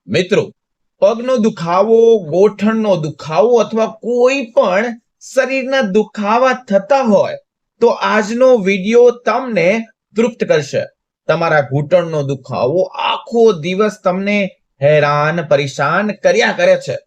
મિત્રો, પગનો દુખાવો, ગોઠણનો દુખાવો અથવા કોઈ પણ શરીરના દુખાવા થતા હોય તો આજનો વિડિયો તમને તૃપ્ત કરશે. તમારા ઘૂંટણનો દુખાવો આખો દિવસ તમને હેરાન પરેશાન કર્યા કરે છે.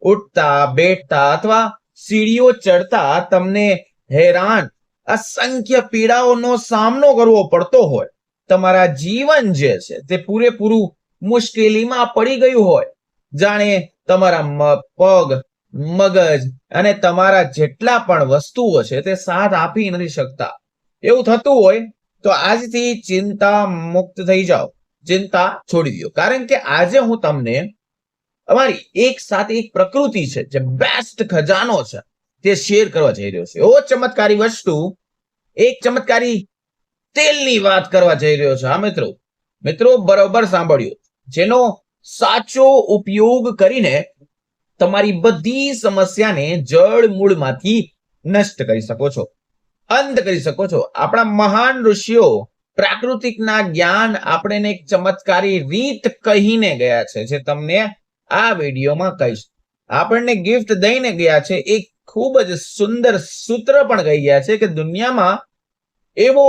ઉઠતા બેઠતા અથવા સીડીઓ ચડતા તમને હેરાન અસંખ્ય પીડાઓનો સામનો કરવો પડતો હોય, તમારા જીવન જે છે તે પૂરેપૂરું મુશ્કેલીમાં પડી ગયું હોય, જાણે તમારા પગ, મગજ અને તમારા જેટલા પણ વસ્તુઓ છે તે સાથ આપી નથી શકતા, એવું થતું હોય તો આજથી ચિંતા મુક્ત થઈ જાઓ. ચિંતા છોડી દો, કારણ કે આજે હું તમને અમારી એક સાથે એક પ્રકૃતિ છે જે બેસ્ટ ખજાનો છે તે શેર કરવા જઈ રહ્યો છે. એવો ચમત્કારી વસ્તુ, એક ચમત્કારી તેલની વાત કરવા જઈ રહ્યો છે. હા મિત્રો બરોબર સાંભળ્યું, જેનો સાચો ઉપયોગ કરીને તમારી બધી સમસ્યાને જળ મૂળમાંથી નષ્ટ કરી શકો છો, અંત કરી શકો છો. આપણા મહાન ઋષિઓ પ્રાકૃતિકના જ્ઞાન આપણને એક ચમત્કારી રીત કહીને ગયા છે, જે તમને આ વિડીયોમાં કહીશ. આપણને ગિફ્ટ દઈને ગયા છે, એક ખૂબ જ સુંદર સૂત્ર પણ કહી ગયા છે કે દુનિયામાં એવો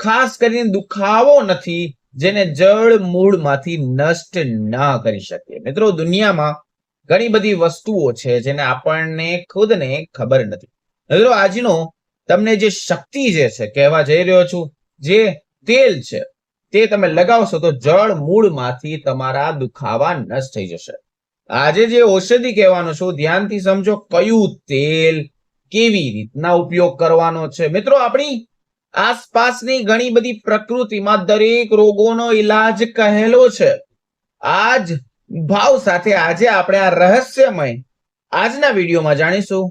ખાસ કરીને દુખાવો નથી જેને જળ મૂળમાંથી નષ્ટ ના કરી શકે. મિત્રો, દુનિયામાં ઘણી બધી વસ્તુઓ છે જેને આપણને ખુદને ખબર નથી. મિત્રો, આજનો તમને જે શક્તિ જે છે કહેવા જઈ રહ્યો છું, જે તેલ છે તે તમે લગાવશો તો જળ મૂળમાંથી તમારા દુખાવા નષ્ટ થઈ જશે. આજે જે ઔષધિ કહેવાનો છું, ધ્યાનથી સમજો કયું તેલ કેવી રીતના ઉપયોગ કરવાનો છે. મિત્રો, આપણી આસપાસની ઘણી બધી પ્રકૃતિમાં દરેક રોગોનો ઈલાજ કહેલો છે. આજ ભાવ સાથે આજે આપણે આ રહસ્યમય આજના વિડીયોમાં જાણીશું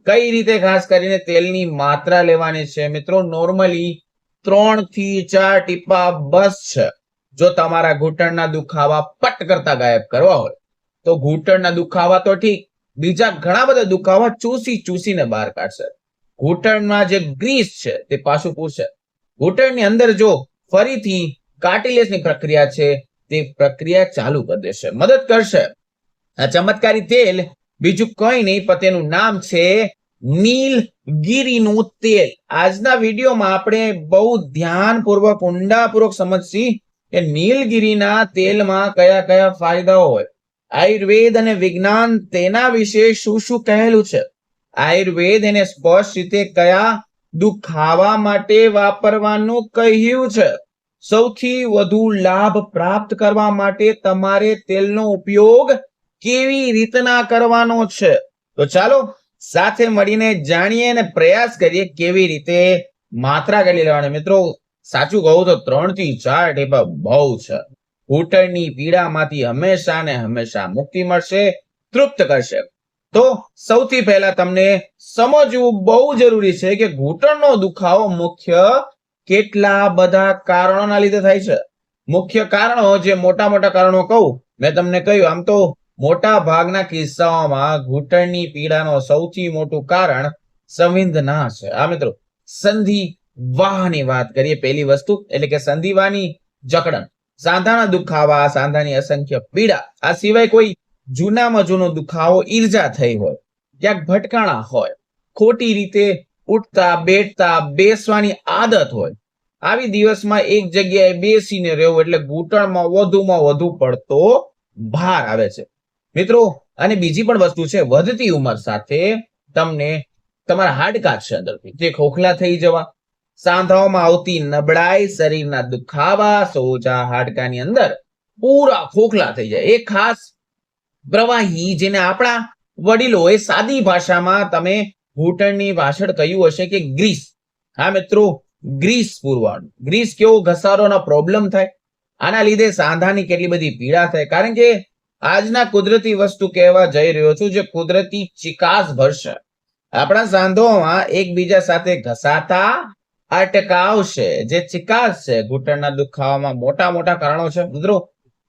કઈ રીતે ખાસ કરીને તેલની માત્રા લેવાની છે. મિત્રો, નોર્મલી 3 થી 4 ટીપા બસ છે. જો તમારા ઘૂંટણના દુખાવા પટ કરતા ગાયબ કરવા હોય તો ઘૂંટણના દુખાવા તો ઠીક, બીજા ઘણા બધા દુખાવા ચૂસીને બહાર કાઢશે. ઘૂંટણમાં જે ગ્રીસ છે તે પાછું પૂછશે. ઘૂંટણની અંદર જો ફરીથી કાર્ટિલેજની પ્રક્રિયા છે તે પ્રક્રિયા ચાલુ કરી દેશે, મદદ કરશે. આ ચમત્કારી તેલ બીજું કઈ નહીં પણ તેનું નામ છે નીલગીરીનું તેલ. આજના વિડીયોમાં આપણે બહુ ધ્યાનપૂર્વક ઊંડાપૂર્વક સમજશી કે નીલગીરીના તેલમાં કયા કયા ફાયદાઓ હોય, આયુર્વેદ અને વિજ્ઞાન તેના વિશે શું શું કહેલું છે. આયુર્વેદ એને સ્પષ્ટ રીતે કયા દુખાવા માટે વાપરવાનું કહ્યું છે. સૌથી વધુ લાભ પ્રાપ્ત કરવા માટે તમારે તેલનો ઉપયોગ કેવી રીતના કરવાનો છે. તો ચાલો સાથે મળીને જાણીએ અને પ્રયાસ કરીએ કેવી રીતે માત્રા કરી લેવાની. મિત્રો, સાચું કહું તો 3 થી 4 ટીપા બહુ છે. ઘૂંટણની પીડામાંથી હંમેશા ને હંમેશા મુક્તિ મળશે, તૃપ્ત કરશે. તો સૌથી પહેલા તમને સમજવું બહુ જરૂરી છે કે ઘૂંટણનો દુખાવો મુખ્ય કેટલા બધા કારણોના લીધે થાય છે. મુખ્ય કારણો, જે મોટા કારણો કહું, મેં તમને કહ્યું, આમ તો મોટા ભાગના કિસ્સાઓમાં ઘૂંટણની પીડાનો સૌથી મોટું કારણ સંવેદના છે. આ મિત્રો, સંધિવાની વાત કરીએ. પહેલી વસ્તુ એટલે કે સંધિવાની જકડન, સાંધાના દુખાવા, સાંધાની અસંખ્ય પીડા. આ સિવાય કોઈ જૂનામાં જૂનો દુખાવો, ઈર્જા થઈ હોય, ક્યાંક ભટકાણા હોય, ખોટી રીતે ઉઠતા બેઠતા બેસવાની આદત હોય, આવી દિવસમાં એક જગ્યાએ બેસીને રહેવું એટલે ઘૂંટણમાં વધુમાં વધુ પડતો ભાર આવે છે. મિત્રો, અને બીજી પણ વસ્તુ છે, વધતી ઉંમર સાથે તમને તમારા હાડકા છે અંદરથી તે ખોખલા થઈ જવા, સાંધાઓમાં આવતી નબળાઈ, શરીરના દુખાવા, સોજા હાડકાની અંદર પૂરા ખોખલા થઈ જાય. એક ખાસ પ્રવાહી જેને આપણા વડીલોએ સાદી ભાષામાં તમે ઘૂંટણની પાછળ કહ્યું હશે કે ગ્રીસ. હા મિત્રો, ગ્રીસ પૂરવાનું. ગ્રીસ કેવો ઘસારોનો પ્રોબ્લેમ થાય, આના લીધે સાંધાની કેટલી બધી પીડા થાય. કારણ કે આજના કુદરતી વસ્તુ કહેવા જઈ રહ્યો છું, જે કુદરતી ચિકાસ ભરશે, આપણા સાંધોમાં એકબીજા સાથે ઘસાતા અટકાવશે. જે ચિકાસ છે ઘૂંટણના દુખાવામાં મોટા કારણો છે. મિત્રો,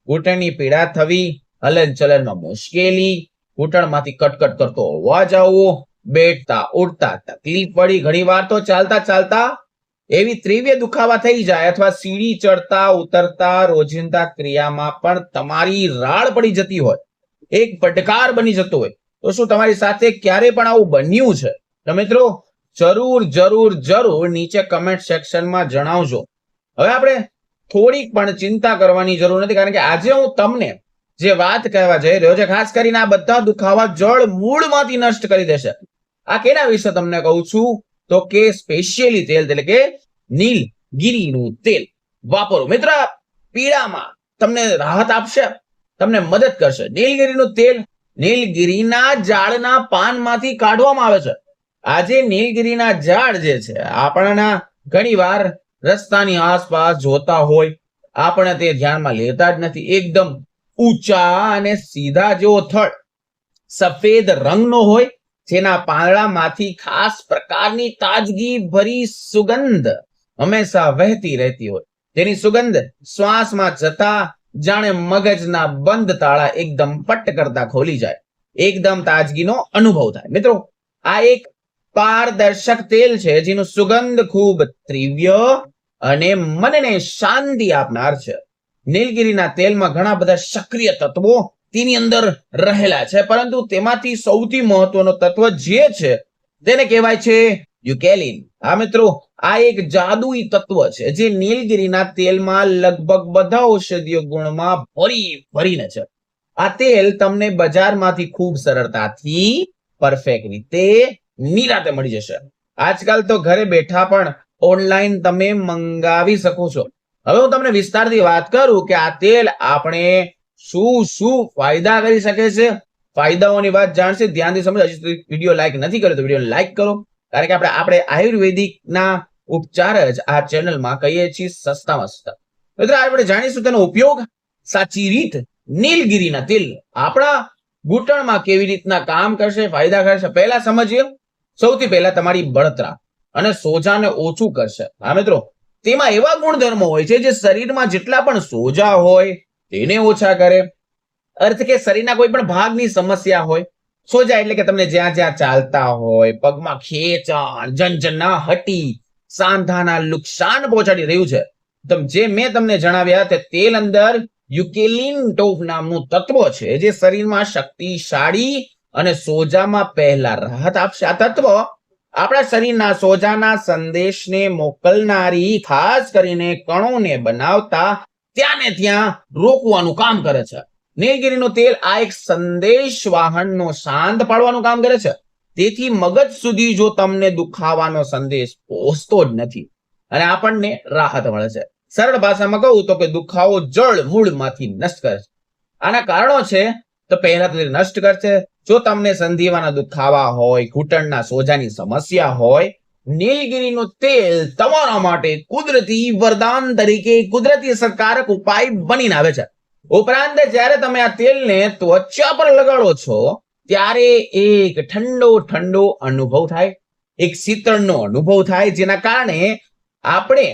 ઘૂંટણની પીડા થવી, હલનચલનમાં મુશ્કેલી, ઘૂંટણમાંથી કટકટ કરતો અવાજ આવવો, બેઠતા ઉઠતા તકલીફ પડી, ઘણી વાર તો ચાલતા એવી તીવ્ર દુખાવા થઈ જાય અથવા સીડી ચડતા ઉતરતા રોજિંદા ક્રિયામાં પણ તમારી રાડ પડી જતી હોય, એક પડકાર બની જતો હોય, તો શું તમારી સાથે ક્યારે પણ આવું બન્યું છે? તો મિત્રો જરૂર જરૂર જરૂર નીચે કમેન્ટ સેક્શનમાં જણાવજો. હવે આપણે થોડીક પણ ચિંતા કરવાની જરૂર નથી, કારણ કે આજે હું તમને જે વાત કહેવા જઈ રહ્યો છે, ખાસ કરીને આ બધા દુખાવા જળ મૂળમાંથી નષ્ટ કરી દેશે. આ કેના વિશે તમને કહું છું? તો કે સ્પેશિયલી તેલ એટલે કે નીલગીરીનું તેલ વાપરો. મિત્ર, પીડામાં તમને રાહત આપશે, તમને મદદ કરશે. નીલગીરીનું તેલ નીલગીરીના ઝાડના પાનમાંથી કાઢવામાં આવે છે. આજે નીલગીરીના ઝાડ જે છે આપણા ઘણી વાર રસ્તાની આસપાસ જોતા હોય, આપણે તે ધ્યાનમાં લેતા જ નથી. એકદમ ઊંચા અને સીધા જેવો થડ, સફેદ રંગનો હોય, જેના પાંદડામાંથી ખાસ પ્રકારની તાજગી ભરી સુગંધ હંમેશા વહેતી રહેતી હોય. તેની સુગંધ શ્વાસમાં જતા જાણે મગજના બંધ તાળા એકદમ પટ કરતા ખોલી જાય, એકદમ તાજગીનો અનુભવ થાય. મિત્રો, આ એક પારદર્શક તેલ છે જેનું સુગંધ ખૂબ તીવ્ર અને મનને શાંતિ આપનાર છે. નીલગીરીના તેલમાં ઘણા બધા સક્રિય તત્વો તેની અંદર રહેલા છે, પરંતુ તેમાંથી સૌથી મહત્વનો તત્વ જે છે તેને કહેવાય છે યુકેલિન. હા મિત્રો, આ એક જાદુઈ તત્વ છે જે નીલગીરીના તેલમાં લગભગ બધા ઔષધીય ગુણમાં ભરીને છે. આ તેલ તમને બજારમાંથી ખૂબ સરળતાથી પરફેક્ટ રીતે નિરાતે મળી જશે. આજકાલ તો ઘરે બેઠા પણ ઓનલાઈન તમે મંગાવી શકો છો. હવે હું તમને વિસ્તારથી વાત કરું કે આ તેલ આપણે શું શું ફાયદા કરી શકે છે. ફાયદાઓની વાત જાણશે, ધ્યાનથી સમજો. હજી વિડીયો લાઈક નથી કર્યો તો વિડીયો લાઈક કરો, કારણ કે આપણે આયુર્વેદિકના ઉપચાર જ આ ચેનલમાં કહીએ છીએ સસ્તામાં સસ્તા. મિત્રો, આપણે જાણીશું તેનો ઉપયોગ, સાચી રીત. નીલગીરીના તેલ આપણા ઘૂંટણમાં કેવી રીતના કામ કરશે, ફાયદા કરશે, પહેલા સમજીએ. સૌથી પહેલા તમારી બળતરા અને સોજાને ઓછું કરશે. હા મિત્રો, તેમાં એવા ગુણધર્મો હોય છે જે શરીરમાં જેટલા પણ સોજા હોય તેને ઓછા કરે. અર્થ કે શરીરના કોઈ પણ ભાગની સમસ્યા હોય, સોજા એટલે કે તમને જ્યાં જ્યાં ચાલતા હોય, પગમાં ખેંચાણ, ઝંઝનાહટી, સાંધાના નુકસાન પહોંચાડી રહ્યું છે, જે મેં તમને જણાવ્યા તે તેલ અંદર યુકેલિન ટોફ નામનું તત્વ છે જે શરીરમાં શક્તિશાળી અને સોજામાં પહેલા રાહત આપશે. આ તત્વ આપણા શરીરના સોજાના સંદેશને મોકલનારી ખાસ કરીને કણોને બનાવતા ત્યાં ને ત્યાં રોકવાનું કામ કરે છે. નીલગીરીનું તેલ આ એક સંદેશ વાહનનો શાંત પાડવાનું કામ કરે છે. તેથી મગજ સુધી જો તમને દુખાવાનો સંદેશ પહોંચતો જ નથી અને આપણને રાહત મળે છે. સરળ ભાષામાં કહું તો કે દુખાવો જળ મૂળમાંથી નષ્ટ કરે છે. આના કારણો છે તો પહેલા તો નષ્ટ કરશે. જો તમને સંધિવાના દુખાવા હોય, ઘૂંટણના સોજાની સમસ્યા હોય, નીલગીરીનું તેલ તમારા માટે કુદરતી વરદાન તરીકે કુદરતી અસરકારક ઉપાય બનીને આવે છે. ઉપરાંત જ્યારે તમે આ તેલને ત્વચા પર લગાડો છો ત્યારે એક ઠંડો ઠંડો અનુભવ થાય, એક શીતળનો અનુભવ થાય, જેના કારણે આપણે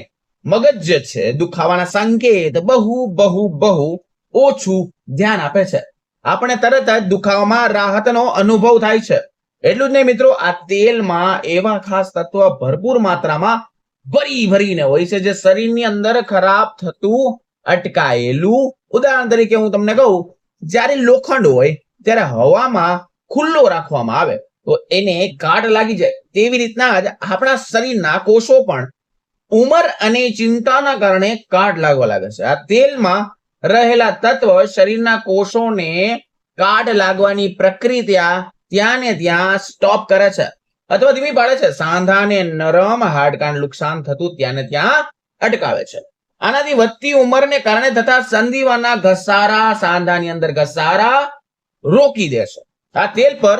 મગજ જે છે દુખાવાના સંકેત બહુ બહુ બહુ ઓછું ધ્યાન આપે છે. આપણે તરત જ દુખાવામાં રાહતનો અનુભવ થાય છે. એટલું જ નહીં મિત્રો, આ તેલમાં એવા ખાસ તત્વ ભરપૂર માત્રામાં ભરીને હોય છે જે શરીરની અંદર ખરાબ થતું અટકાયેલું. ઉદાહરણ તરીકે હું તમને કહું, જ્યારે લોખંડ હોય ત્યારે હવામાં ખુલ્લો રાખવામાં આવે તો એને કાટ લાગી જાય. તેવી રીતના જ આપણા શરીરના કોષો પણ ઉંમર અને ચિંતાના કારણે કાટ લાગવા લાગે છે. આ તેલમાં રહેલા તત્વ શરીરના કોષોને કાટ લાગવાની પ્રક્રિયા ત્યાં ને ત્યાં સ્ટોપ કરે છે અથવા ધીમી પાડે છે. સાંધાને નરમ, હાડકાને નુકસાન થતું ત્યાં ને ત્યાં અટકાવે છે. આનાથી વધતી ઉંમરને કારણે થતા સંધિવાના ઘસારા, સાંધાની અંદર ઘસારા રોકી દેશે. આ તેલ પર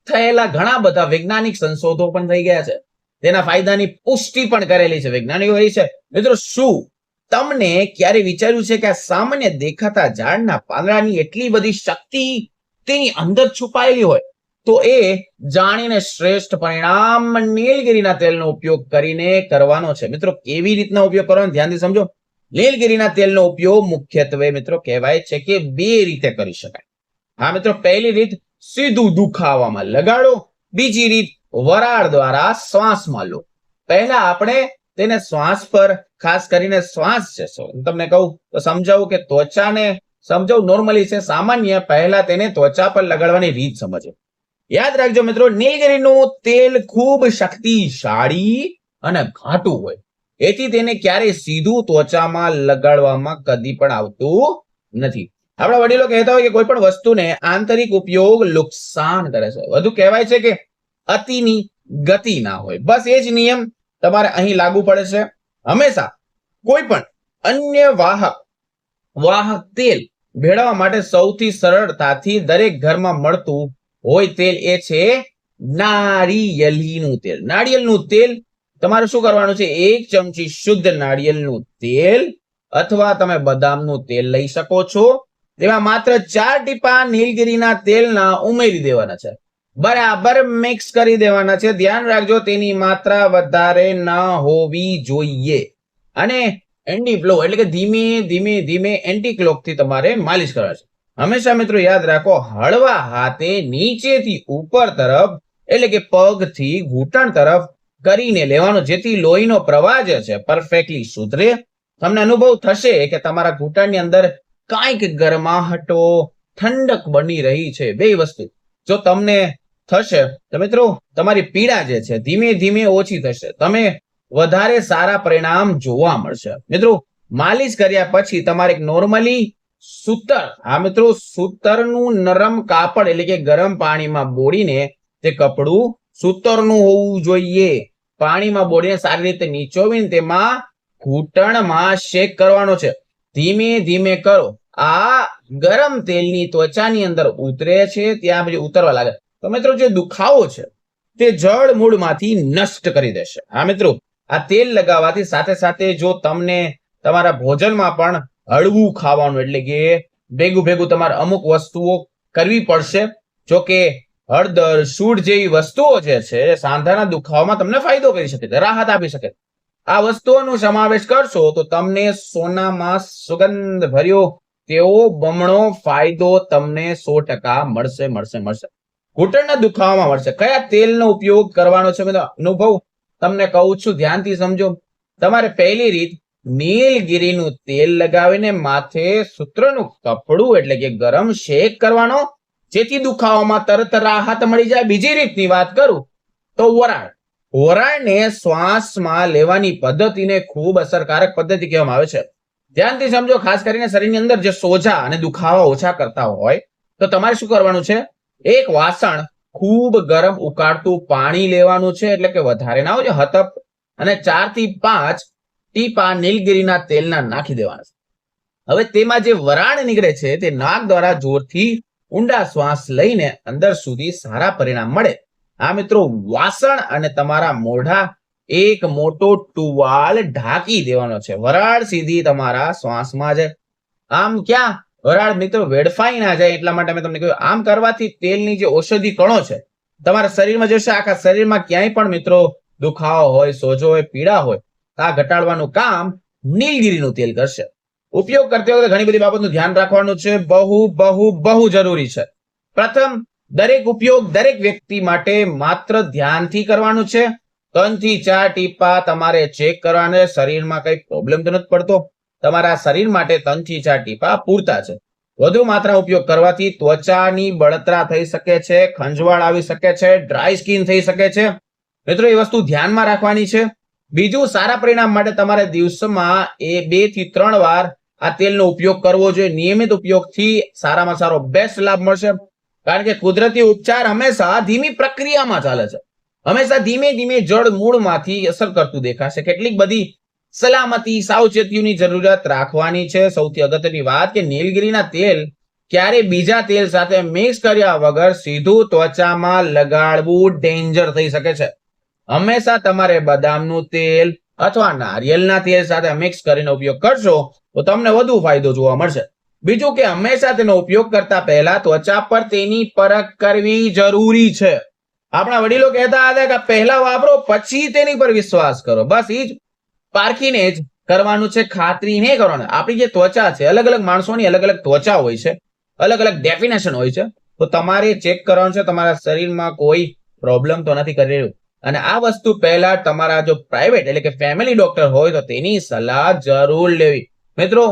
થયેલા ઘણા બધા વૈજ્ઞાનિક સંશોધનો પણ થઈ ગયા છે. તેના ફાયદાની પુષ્ટિ પણ કરેલી છે વૈજ્ઞાનિકો એ છે. મિત્રો, શું તમને ક્યારે વિચાર્યું છે કે આ સામાન્ય દેખાતા ઝાડના પાંદડાની એટલી બધી શક્તિ તેની અંદર છુપાયેલી હોય? તો એ જાણીને શ્રેષ્ઠ પરિણામ નીલગીરીના તેલનો ઉપયોગ કરીને કરવાનો છે. મિત્રો, કેવી રીતના ઉપયોગ કરવાનો ધ્યાનથી સમજો. નીલગીરીના તેલનો ઉપયોગ મુખ્યત્વે મિત્રો કહેવાય છે કે 2 રીતે કરી શકાય. હા મિત્રો, પહેલી રીત સીધું દુખાવામાં લગાડો, બીજી રીત વરાળ દ્વારા શ્વાસમાં લો. પહેલા આપણે તેને શ્વાસ પર, ખાસ કરીને શ્વાસ છે, તમને કહું તો સમજાવું કે ત્વચાને સમજાવું નોર્મલી છે, સામાન્ય પહેલા તેને ત્વચા પર લગાડવાની રીત સમજો. યાદ રાખજો મિત્રો, નીલગિરીનું તેલ ખૂબ શક્તિશાળી અને ઘાટું હોય, એથી તેને ક્યારેય સીધું ત્વચામાં લગાડવામાં કદી પણ આવતું નથી. આપણા વડીલો કહેતા હોય કે કોઈ પણ વસ્તુને આંતરિક ઉપયોગ નુકસાન કરે છે. વધુ કહેવાય છે કે અતિની ગતિ ના હોય. બસ એ જ નિયમ તમારે અહીં લાગુ પડે છે. હંમેશા કોઈ પણ અન્ય વાહક તેલ ભેળવવા માટે સૌથી સરળતાથી દરેક ઘરમાં મળતું હોય તેલ એ છે નાળિયેરનું તેલ. નાળિયેરનું તેલ તમારે શું કરવાનું છે, 1 ચમચી શુદ્ધ નાળિયેરનું તેલ અથવા તમે બદામનું તેલ લઈ શકો છો. તેમાં માત્ર 4 ટીપા નીલગિરીના તેલના ઉમેરી દેવાના છે, બરાબર મિક્સ કરી દેવાના છે. ધ્યાન રાખજો તેની માત્રા વધારે ન હોવી જોઈએ. અને એન્ટી ફ્લો એટલે કે ધીમે ધીમે એન્ટી ક્લોક થી તમારે માલિશ કરવા છે. હંમેશા મિત્રો યાદ રાખો, હળવા હાથે નીચેથી ઉપર તરફ એટલે કે પગથી ઘૂંટણ તરફ કરીને લેવાનો, જેથી લોહીનો પ્રવાહ જે છે પરફેક્ટલી સુધરે. તમને અનુભવ થશે કે તમારા ઘૂંટણની અંદર કાંઈક ગરમાહટો, ઠંડક બની રહી છે. બે વસ્તુ જો તમને થશે તો મિત્રો તમારી પીડા જે છે ધીમે ધીમે ઓછી થશે, તમે વધારે સારા પરિણામ જોવા મળશે. મિત્રો માલિશ કર્યા પછી તમારે નોર્મલી સૂતર, હા મિત્રો સૂતરનું નરમ કાપડ એટલે કે ગરમ પાણીમાં બોળીને, તે કપડું સૂતરનું હોવું જોઈએ. પાણીમાં બોળીને સારી રીતે નીચોવીને તેમાં ઘૂંટણમાં શેક કરવાનો છે. ધીમે ધીમે કરો. આ ગરમ તેલની ત્વચાની અંદર ઉતરે છે, ત્યાં પછી ઉતરવા લાગે તો મિત્રો જે દુખાવો છે તે જળ મૂળમાંથી નષ્ટ કરી દેશે. હા મિત્રો, આ તેલ લગાવવાથી સાથે સાથે જો તમને તમારા ભોજનમાં પણ હળવું ખાવાનું એટલે કે ભેગું તમારે અમુક વસ્તુઓ કરવી પડશે. જો કે હળદર, સૂંઠ જેવી વસ્તુઓ જે છે સાંધાના દુખાવામાં તમને ફાયદો કરી શકે છે, રાહત આપી શકે. આ વસ્તુઓનો સમાવેશ કરશો તો તમને સોનામાં સુગંધ ભર્યો તેવો બમણો ફાયદો તમને 100% મળશે. ઘૂંટણના દુખાવામાં મળશે. કયા તેલનો ઉપયોગ કરવાનો છે મિત્રો અનુભવ તમને કહું છું, ધ્યાનથી સમજો. તમારે પહેલી રીત, નીલગિરીનું તેલ લગાવીને માથે સૂત્રનું કપડું એટલે કે ગરમ શેક કરવાનો, જેથી દુખાવામાં તરત રાહત મળી જાય. બીજી રીતની વાત કરું તો વરાળને શ્વાસમાં લેવાની પદ્ધતિને ખૂબ અસરકારક પદ્ધતિ કહેવામાં આવે છે. ધ્યાનથી સમજો, ખાસ કરીને શરીરની અંદર જે સોજા અને દુખાવા ઓછા કરતા હોય તો તમારે શું કરવાનું છે, એક વાસણ ખૂબ ગરમ ઉકાળતું પાણી લેવાનું છે, એટલે કે વધારે ના હોય હતપ, અને 4 થી 5 ટીપા નીલગિરીના તેલના નાખી દેવાના છે. હવે તેમાં જે વરાળ નીકળે છે તે નાક દ્વારા જોરથી ઊંડા શ્વાસ લઈને અંદર સુધી સારા પરિણામ મળે. આ મિત્રો વાસણ અને તમારા મોઢા એક મોટો ટુવાલ ઢાંકી દેવાનો છે. વરાળ સીધી તમારા શ્વાસમાં જાય. આમ ક્યાં વરાળ મિત્રો વેડફાઈ ના જાય એટલા માટે મેં તમને કહ્યું. આમ કરવાથી તેલની જે ઔષધિ કણો છે તમારા શરીરમાં જશે. આખા શરીરમાં ક્યાંય પણ મિત્રો દુખાવો હોય, સોજો હોય, પીડા હોય, આ ઘટાડવાનું કામ નીલગિરીનું તેલ કરશે. ઉપયોગ કરતી વખતે ઘણી બધી બાબતનું ધ્યાન રાખવાનું છે, બહુ જરૂરી છે. પ્રથમ, દરેક ઉપયોગ દરેક વ્યક્તિ માટે માત્ર ધ્યાનથી કરવાનું છે. 3 થી 4 ટીપા તમારે ચેક કરવાના. શરીરમાં કઈ પ્રોબ્લેમ તો નથી પડતો, તમારા શરીર માટે 3 થી 4 ટીપા પૂરતા છે. વધુ માત્રા ઉપયોગ કરવાથી ત્વચાની બળતરા થઈ શકે છે, ખંજવાળ આવી શકે છે, ડ્રાય સ્કિન થઈ શકે છે. મિત્રો એ વસ્તુ ધ્યાનમાં રાખવાની છે. બીજું, સારા પરિણામ માટે તમારે દિવસમાં 2 થી 3 વાર આ તેલનો ઉપયોગ કરવો જોઈએ. નિયમિત ઉપયોગથી સારામાં સારો બેસ્ટ લાભ મળશે. કારણ કે કુદરતી ઉપચાર હંમેશા ધીમી પ્રક્રિયામાં ચાલે છે, હંમેશા ધીમે જળ મૂળમાંથી અસર કરતું દેખાશે. કેટલીક બધી સલામતી, સાવચેતીઓની જરૂરિયાત રાખવાની છે. સૌથી અગત્યની વાત કે નીલગિરીના તેલ ક્યારે બીજા તેલ સાથે મિક્સ કર્યા વગર સીધું ત્વચામાં લગાડવું ડેન્જર થઈ શકે છે. હંમેશા તમારે બદામનું તેલ અથવા નારિયેળના તેલ સાથે મિક્સ કરીને ઉપયોગ કરશો તો તમને વધુ ફાયદો જોવા મળશે. બીજું કે હંમેશા તેનો ઉપયોગ કરતા પહેલા ત્વચા પર તેની પરખ કરવી જરૂરી છે. આપણા વડીલો કહેતા હતા કે પહેલા વાપરો પછી તેની પર વિશ્વાસ કરો. બસ એ જ પારખીને જ કરવાનું છે, ખાતરી નહીં કરવાનું. આપણી જે ત્વચા છે, અલગ અલગ માણસોની અલગ અલગ ત્વચા હોય છે, અલગ અલગ ડેફિનેશન હોય છે. તો તમારે ચેક કરવાનું છે તમારા શરીરમાં કોઈ પ્રોબ્લેમ તો નથી કરી રહ્યું. અને આ વસ્તુ પહેલા તમારા જો પ્રાઇવેટ એટલે કે ફેમિલી ડોક્ટર હોય તો તેની સલાહ જરૂર લેવી. મિત્રો,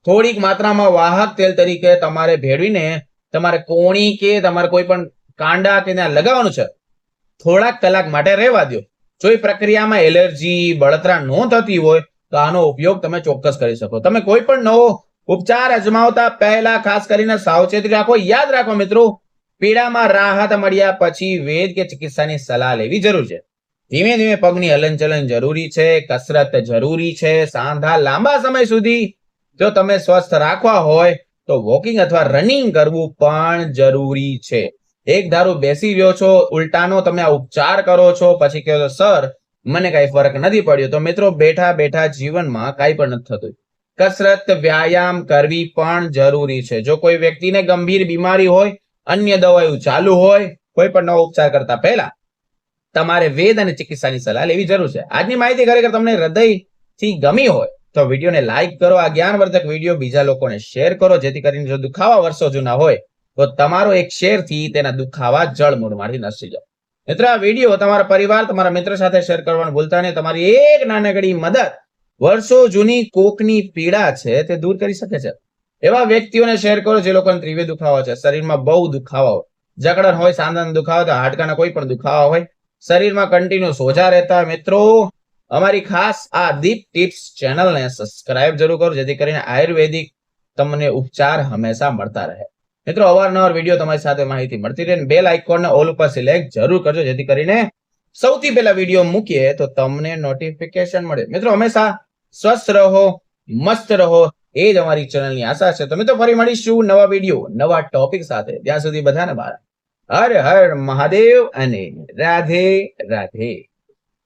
થોડીક માત્રામાં વાહક તેલ તરીકે તમારે ભેળવીને તમારે કોણી કે તમારે કોઈ પણ કાંડા કે ત્યાં લગાવવાનું છે. થોડાક કલાક માટે રહેવા દો. જો એ પ્રક્રિયામાં એલર્જી બળતરા ન થતી હોય તો આનો ઉપયોગ તમે ચોક્કસ કરી શકો. તમે કોઈ પણ નવો ઉપચાર અજમાવતા પહેલા ખાસ કરીને સાવચેતી રાખો. યાદ રાખો મિત્રો, પીડામાં રાહત મળ્યા પછી વૈદ કે ચિકિત્સાની સલાહ લેવી જરૂર છે. ધીમે ધીમે પગની હલનચલન જરૂરી છે, કસરત જરૂરી છે. સાંધા લાંબા સમય સુધી જો તમે સ્વસ્થ રાખવા હોય તો વોકિંગ અથવા રનિંગ કરવું પણ જરૂરી છે. એક ધારું બેસી રહ્યો છો, ઉલટાનો તમે આ ઉપચાર કરો છો, પછી કહો સર મને કઈ ફરક નથી પડ્યો. તો મિત્રો, બેઠા બેઠા જીવનમાં કઈ પણ નથી થતું. કસરત વ્યાયામ કરવી પણ જરૂરી છે. જો કોઈ વ્યક્તિને ગંભીર બીમારી હોય, અન્ય દવાઓ ચાલુ હોય, કોઈ પણ નવો ઉપચાર કરતા પહેલા તમારે વેદ અને ચિકિત્સાની સલાહ લેવી જરૂર છે. આજની માહિતી ખરેખર તમને હૃદયથી ગમી હોય તો વિડીયોને લાઈક કરો. આ જ્ઞાનવર્ધક વિડીયો બીજા લોકોને શેર કરો, જેથી કરીને જો દુખાવા વર્ષો જૂના હોય તો તમારો એક શેરથી તેના દુખાવા જળમૂળમાંથી નસી જાય. મિત્રો, આ વિડીયો તમારા પરિવાર, તમારા મિત્ર સાથે શેર કરવાનું ભૂલતા નહીં. તમારી એક નાનકડી મદદ વર્ષો જૂની કોકની પીડા છે તે દૂર કરી શકે છે. એવા વ્યક્તિઓને શેર કરો જે લોકોને તીવ્ર દુખાવા છે, શરીરમાં બહુ દુખાવા હોય, જકડન હોય, સાંધાના દુખાવા હોય, હાડકાના કોઈ પણ દુખાવા હોય, શરીરમાં કન્ટિન્યુ સોજા રહેતા. મિત્રો, અમારી ખાસ આ દીપ ટિપ્સ ચેનલને સબસ્ક્રાઇબ જરૂર કરો, જેથી કરીને આયુર્વેદિક તમને ઉપચાર હંમેશા મળતા રહે. મિત્રો, અવારનવાર વિડીયો તમારી સાથે માહિતી મળતી રહે. બેલ આઇકોનને ઓલ ઉપર સિલેક્ટ જરૂર કરજો, જેથી કરીને સૌથી પહેલા વિડીયો મૂકીએ તો તમને નોટિફિકેશન મળે. મિત્રો, હંમેશા સ્વસ્થ રહો, મસ્ત રહો, એ જ અમારી ચેનલની આશા છે. તો મિત્રો, ફરી મળીશું નવા વિડીયો નવા ટોપિક સાથે. ત્યાં સુધી બધાને બાળા હર હર મહાદેવ અને રાધે રાધે.